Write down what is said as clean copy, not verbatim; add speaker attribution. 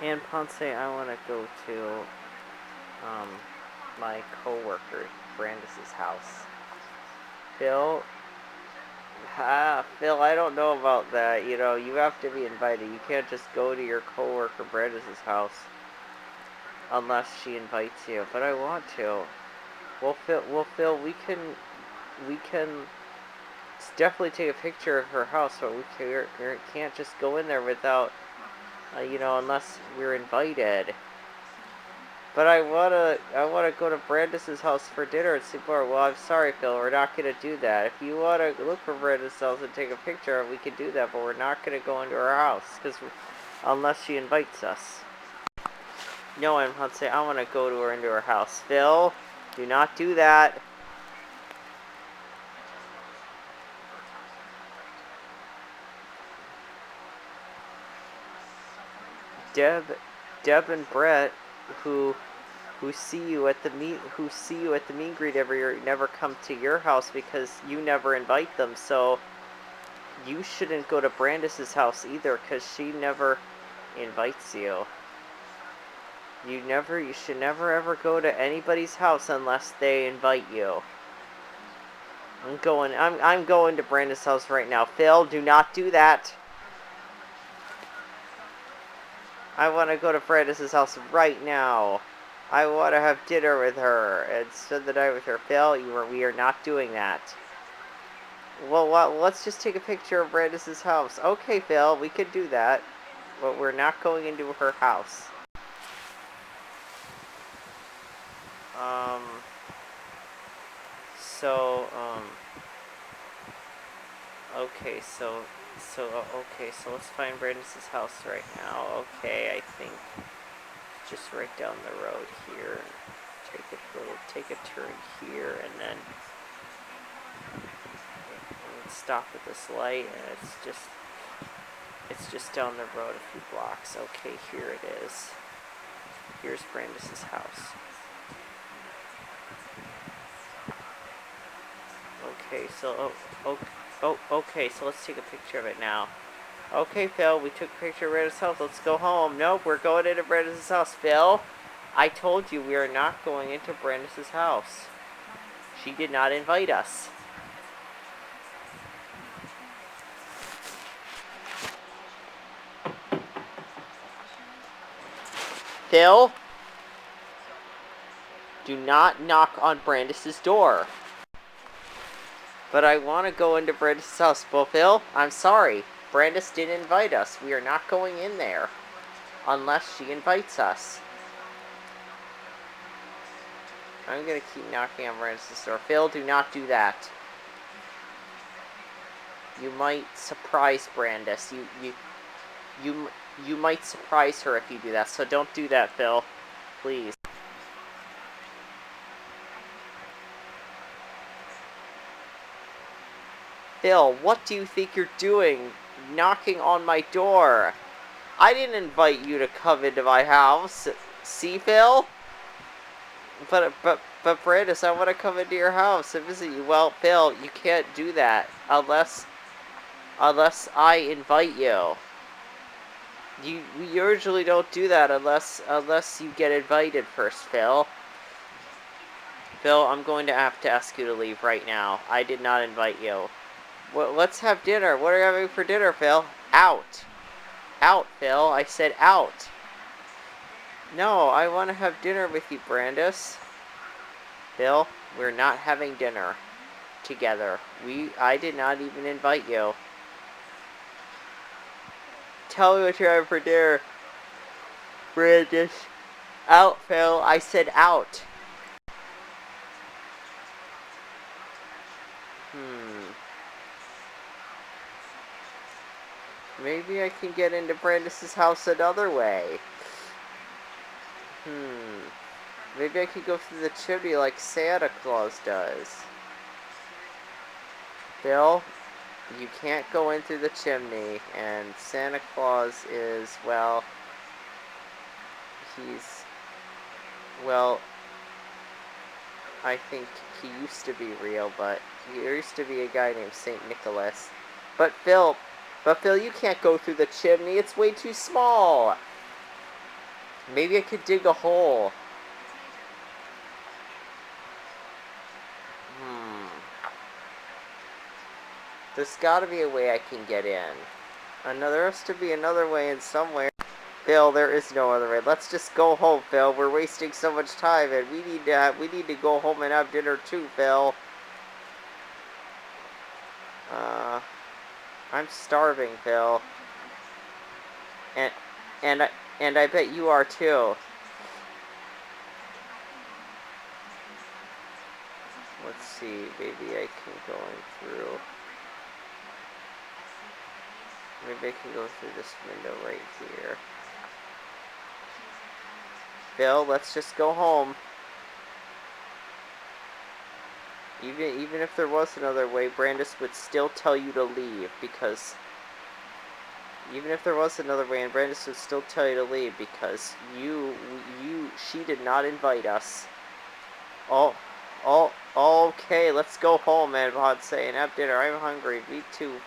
Speaker 1: And Ponce, I want to go to um, my coworker Brandis's house. Phil, Phil, I don't know about that. You know, you have to be invited. You can't just go to your coworker Brandis's house unless she invites you. But I want to. Phil, we can definitely take a picture of her house, but we can't just go in there without, unless we're invited. But I wanna go to Brandis's house for dinner and sleep over. Well, I'm sorry, Phil, we're not gonna do that. If you wanna look for Brandis's house and take a picture, we can do that. But we're not gonna go into her house unless she invites us. No, I'm not saying I wanna go to her into her house. Phil, do not do that. Deb and Brett, who see you at the meet and greet every year, never come to your house because you never invite them. So you shouldn't go to Brandis's house either because she never invites you. You should never ever go to anybody's house unless they invite you. I'm going to Brandis's house right now. Phil, do not do that. I want to go to Brandis's house right now. I want to have dinner with her and spend the night with her. Phil, we are not doing that. Well, let's just take a picture of Brandis's house. Okay, Phil, we could do that. But we're not going into her house. Um, so, okay, so let's find Brandis's house right now. Okay, I think just right down the road here. Take a turn here, and then stop at this light, and it's just down the road a few blocks. Okay, here it is. Here's Brandis's house. Okay, okay, so let's take a picture of it now. Okay, Phil, we took a picture of Brandis's house. Let's go home. Nope, we're going into Brandis's house. Phil, I told you we are not going into Brandis's house. She did not invite us. Phil, do not knock on Brandis's door. But I want to go into Brandis's house. Well, Phil, I'm sorry. Brandis didn't invite us. We are not going in there unless she invites us. I'm going to keep knocking on Brandis's door. Phil, do not do that. You might surprise Brandis. You might surprise her if you do that. So don't do that, Phil. Please. Phil, what do you think you're doing? Knocking on my door. I didn't invite you to come into my house. See, Phil? But Brandis, I want to come into your house and visit you. Well, Phil, you can't do that unless I invite you. We usually don't do that unless you get invited first, Phil. Phil, I'm going to have to ask you to leave right now. I did not invite you. Well, let's have dinner. What are you having for dinner, Phil? Out. Out, Phil. I said out. No, I want to have dinner with you, Brandis. Phil, we're not having dinner together. I did not even invite you. Tell me what you're having for dinner, Brandis. Out, Phil. I said out. Maybe I can get into Brandis's house another way. Maybe I could go through the chimney like Santa Claus does. Phil, you can't go in through the chimney, and Santa Claus is, well, I think he used to be real, but there used to be a guy named St. Nicholas. But Phil, you can't go through the chimney. It's way too small. Maybe I could dig a hole. There's gotta be a way I can get in. There has to be another way in somewhere. Phil, there is no other way. Let's just go home, Phil. We're wasting so much time, and we need to go home and have dinner too, Phil. I'm starving, Phil. And and I bet you are too. Let's see. Maybe I can go in through. Maybe I can go through this window right here. Phil, let's just go home. Even if there was another way, Brandis would still tell you to leave, because even if there was another way, and Brandis would still tell you to leave, because she did not invite us. Oh, okay, let's go home, man. Saying, have dinner. I'm hungry. Me too.